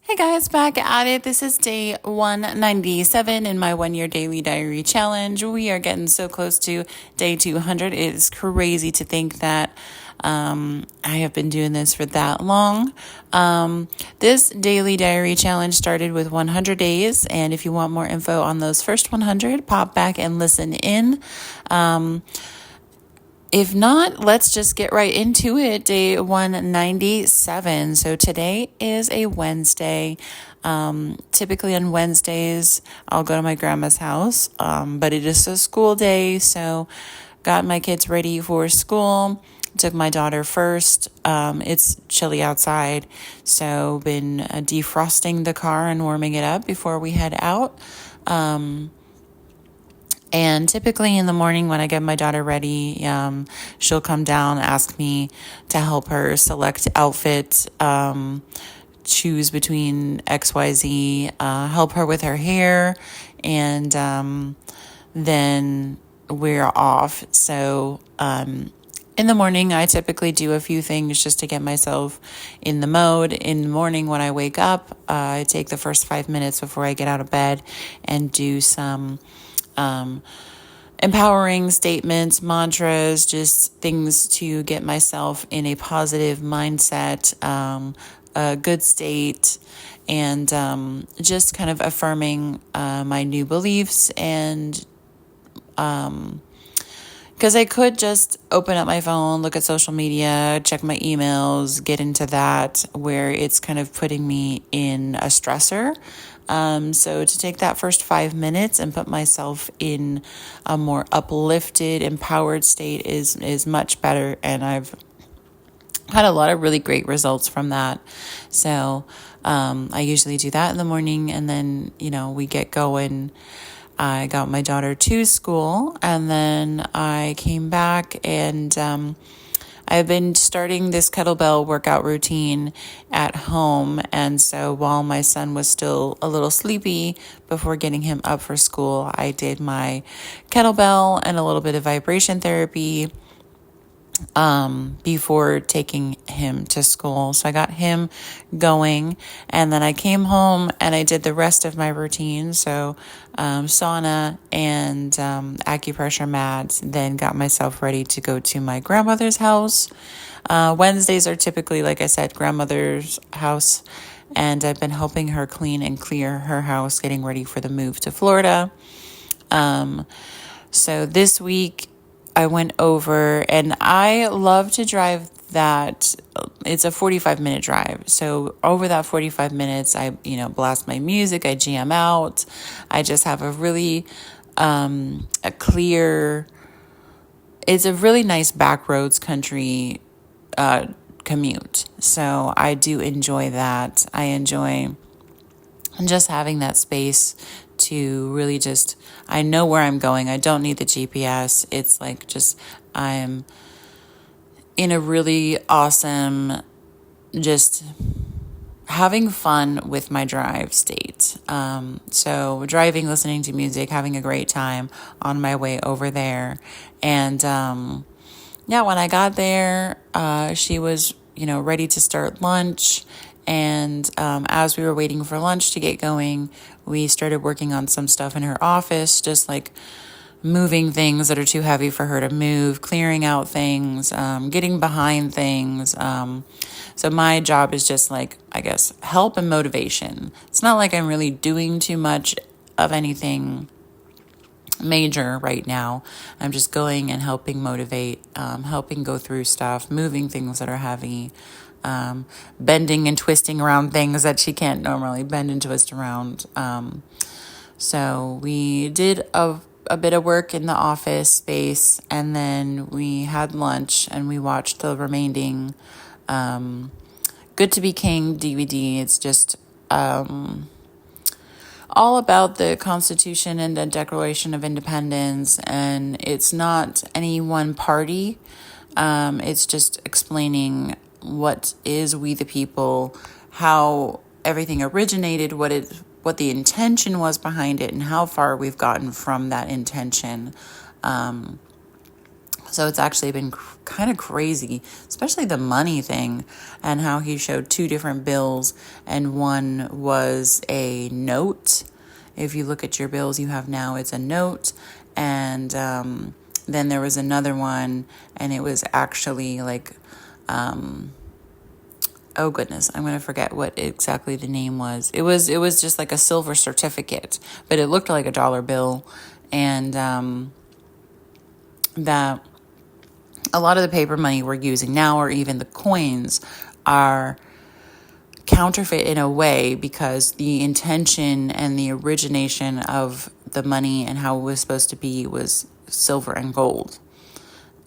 Hey guys, back at it. This is day 197 in my 1 year daily diary challenge. We are getting so close to day 200. It is crazy to think that I have been doing this for that long. This daily diary challenge started with 100 days, and if you want more info on those first 100, pop back and listen in. If not, let's just get right into it. Day 197. So today is a Wednesday. Typically on Wednesdays, I'll go to my grandma's house, but it is a school day, so got my kids ready for school. Took my daughter first. It's chilly outside, so been defrosting the car and warming it up before we head out. And typically in the morning when I get my daughter ready, she'll come down, ask me to help her select outfit, choose between XYZ, help her with her hair, and then we're off. So in the morning, I typically do a few things just to get myself in the mode. In the morning when I wake up, I take the first 5 minutes before I get out of bed and do some empowering statements, mantras, just things to get myself in a positive mindset, a good state, and just kind of affirming my new beliefs. And because I could just open up my phone, look at social media, check my emails, get into that where it's kind of putting me in a stressor. So to take that first 5 minutes and put myself in a more uplifted, empowered state is much better. And I've had a lot of really great results from that. So I usually do that in the morning, and then, we get going. I got my daughter to school, and then I came back, and I've been starting this kettlebell workout routine at home. And so while my son was still a little sleepy before getting him up for school, I did my kettlebell and a little bit of vibration therapy before taking him to school. So I got him going, and then I came home and I did the rest of my routine. So sauna and acupressure mats, then got myself ready to go to my grandmother's house. Wednesdays are typically, like I said, grandmother's house, and I've been helping her clean and clear her house, getting ready for the move to Florida. So this week I went over, and I love to drive that. It's a 45-minute drive. So over that 45 minutes, I, blast my music, I jam out. I just have a really, a clear, it's a really nice back roads country, commute. So I do enjoy that. I enjoy just having that space to really I know where I'm going. I don't need the GPS. It's like I'm in a really awesome, just having fun with my drive state. So driving, listening to music, having a great time on my way over there. And when I got there, she was, ready to start lunch. And as we were waiting for lunch to get going, we started working on some stuff in her office, just like moving things that are too heavy for her to move, clearing out things, getting behind things. So my job is just help and motivation. It's not like I'm really doing too much of anything major right now. I'm just going and helping motivate, helping go through stuff, moving things that are heavy, bending and twisting around things that she can't normally bend and twist around. So we did a bit of work in the office space, and then we had lunch and we watched the remaining Good to Be King DVD. It's just all about the Constitution and the Declaration of Independence, and it's not any one party. It's just explaining what is We the People, how everything originated, what the intention was behind it, and how far we've gotten from that intention. So it's actually been kind of crazy, especially the money thing, and how he showed two different bills, and one was a note. If you look at your bills you have now, it's a note. And then there was another one, and it was actually like, oh goodness, I'm going to forget what exactly the name was. It was just like a silver certificate, but it looked like a dollar bill. And that a lot of the paper money we're using now, or even the coins, are counterfeit in a way, because the intention and the origination of the money and how it was supposed to be was silver and gold.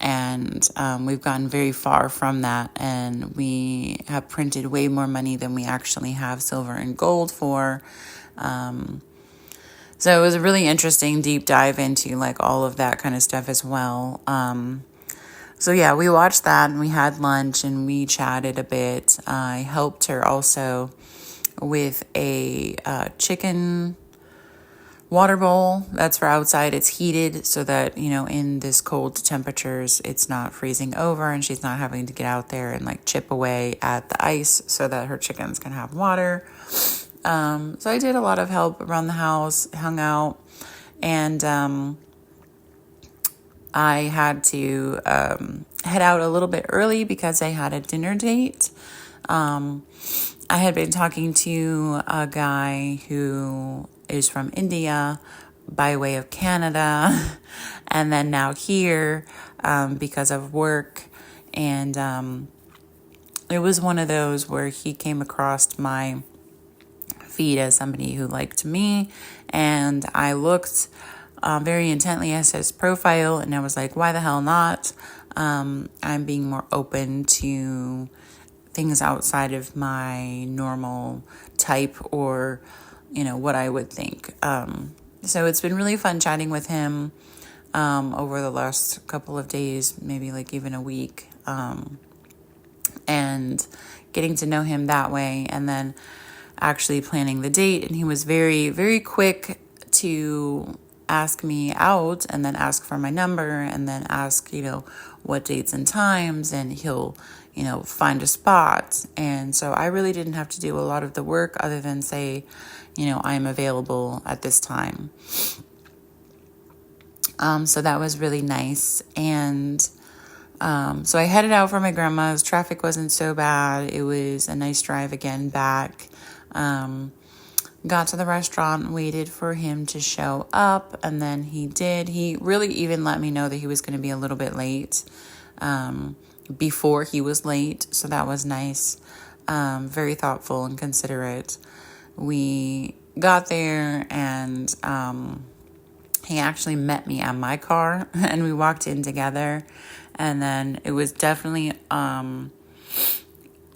And we've gotten very far from that, and we have printed way more money than we actually have silver and gold for. So it was a really interesting deep dive into like all of that kind of stuff as well. So yeah, we watched that, and we had lunch, and we chatted a bit. I helped her also with a chicken water bowl. That's for outside. It's heated so that, in this cold temperatures, it's not freezing over, and she's not having to get out there and like chip away at the ice so that her chickens can have water. So I did a lot of help around the house, hung out, and I had to head out a little bit early because I had a dinner date. I had been talking to a guy who is from India by way of Canada, and then now here because of work. And it was one of those where he came across my feed as somebody who liked me, and I looked very intently at his profile, and I was like, why the hell not? I'm being more open to things outside of my normal type, or what I would think. So it's been really fun chatting with him over the last couple of days, maybe like even a week, and getting to know him that way, and then actually planning the date. And he was very, very quick to ask me out, and then ask for my number, and then ask, what dates and times, and he'll, find a spot. And so I really didn't have to do a lot of the work other than say, I'm available at this time. So that was really nice. And so I headed out for my grandma's. Traffic wasn't so bad. It was a nice drive again back. Got to the restaurant, waited for him to show up, and then he did. He really even let me know that he was going to be a little bit late before he was late, so that was nice. Very thoughtful and considerate. We got there, and he actually met me at my car, and we walked in together, and then it was definitely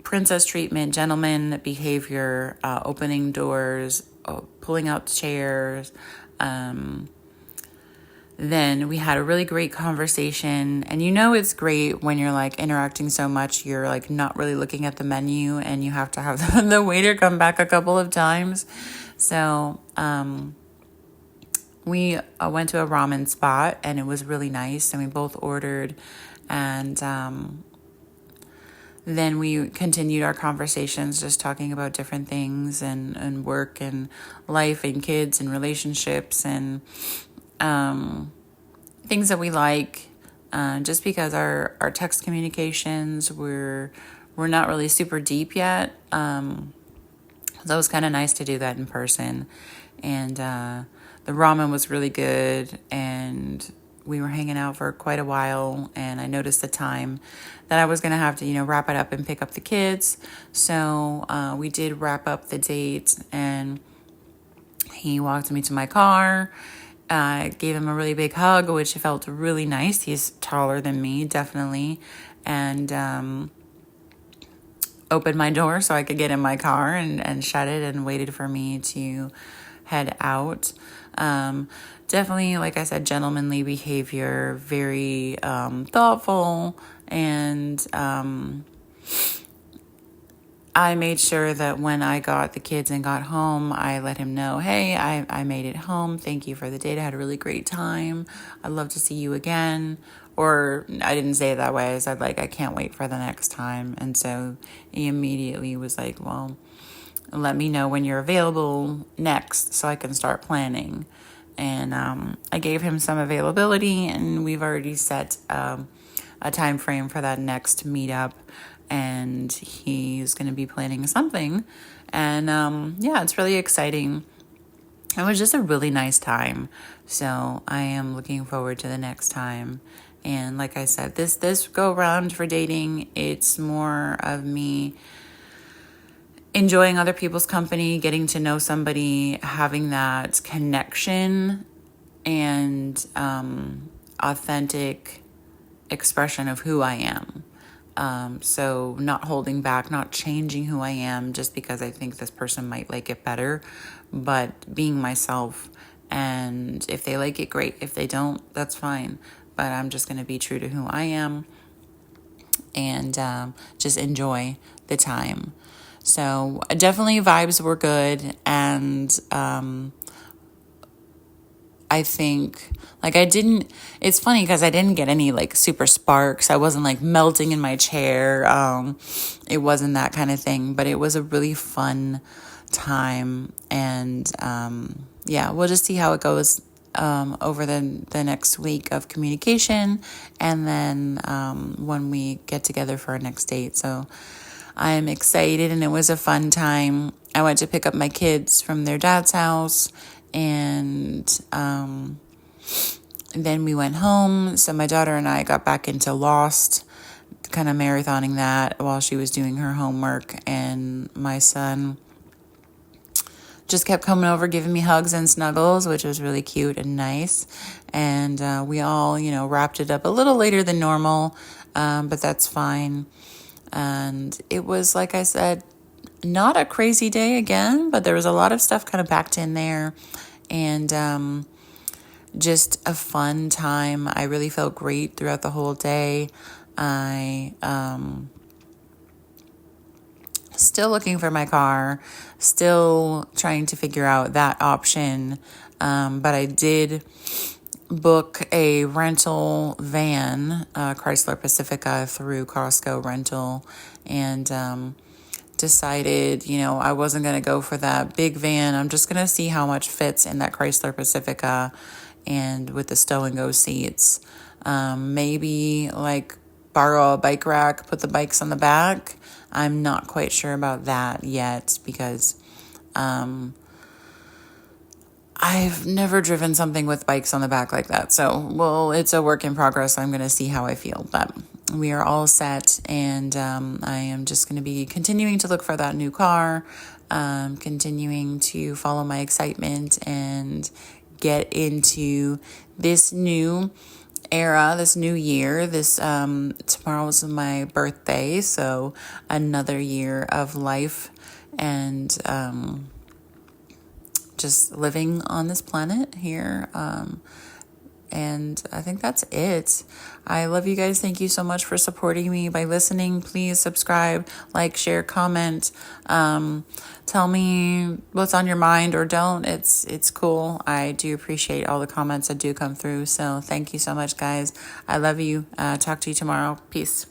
princess treatment, gentleman behavior, opening doors, pulling out chairs. Then we had a really great conversation. And it's great when you're like interacting so much, you're like not really looking at the menu, and you have to have the waiter come back a couple of times. So we went to a ramen spot, and it was really nice, and we both ordered, and then we continued our conversations, just talking about different things, and work and life and kids and relationships, and things that we like. Just because our text communications were not really super deep yet. So it was kind of nice to do that in person. And the ramen was really good, and we were hanging out for quite a while, and I noticed the time that I was going to have to, wrap it up and pick up the kids. So we did wrap up the date, and he walked me to my car. I gave him a really big hug, which felt really nice. He's taller than me, definitely. And opened my door so I could get in my car, and shut it, and waited for me to head out. Definitely, like I said, gentlemanly behavior, very thoughtful, and I made sure that when I got the kids and got home, I let him know, hey, I made it home. Thank you for the date. I had a really great time. I'd love to see you again. Or I didn't say it that way. I said, like, I can't wait for the next time. And so he immediately was like, well, let me know when you're available next so I can start planning. And I gave him some availability, and we've already set a time frame for that next meetup. And he's going to be planning something. And yeah, it's really exciting. It was just a really nice time. So I am looking forward to the next time. And like I said, this go around for dating, it's more of me enjoying other people's company, getting to know somebody, having that connection and authentic expression of who I am. So not holding back, not changing who I am just because I think this person might like it better, but being myself. And if they like it, great. If they don't, that's fine. But I'm just going to be true to who I am and just enjoy the time. So definitely vibes were good. And I think it's funny because I didn't get any like super sparks. I wasn't like melting in my chair. It wasn't that kind of thing, but it was a really fun time. And yeah, we'll just see how it goes over the next week of communication. And then when we get together for our next date. So I'm excited, and it was a fun time. I went to pick up my kids from their dad's house, and then we went home. So my daughter and I got back into Lost, kind of marathoning that while she was doing her homework, and my son just kept coming over, giving me hugs and snuggles, which was really cute and nice. And we all, wrapped it up a little later than normal, but that's fine. And it was, like I said, not a crazy day again, but there was a lot of stuff kind of packed in there. And just a fun time. I really felt great throughout the whole day. I still looking for my car, still trying to figure out that option. But I did book a rental van, Chrysler Pacifica, through Costco Rental, and decided, I wasn't going to go for that big van. I'm just going to see how much fits in that Chrysler Pacifica and with the stow and go seats. Maybe like borrow a bike rack, put the bikes on the back. I'm not quite sure about that yet because I've never driven something with bikes on the back like that. So, well, it's a work in progress. I'm going to see how I feel. But we are all set, and I am just going to be continuing to look for that new car, continuing to follow my excitement and get into this new era, this new year. Tomorrow is my birthday, so another year of life and just living on this planet here. And I think that's it. I love you guys. Thank you so much for supporting me by listening. Please subscribe, like, share, comment. Tell me what's on your mind or don't. It's cool. I do appreciate all the comments that do come through. So thank you so much, guys. I love you. Talk to you tomorrow. Peace.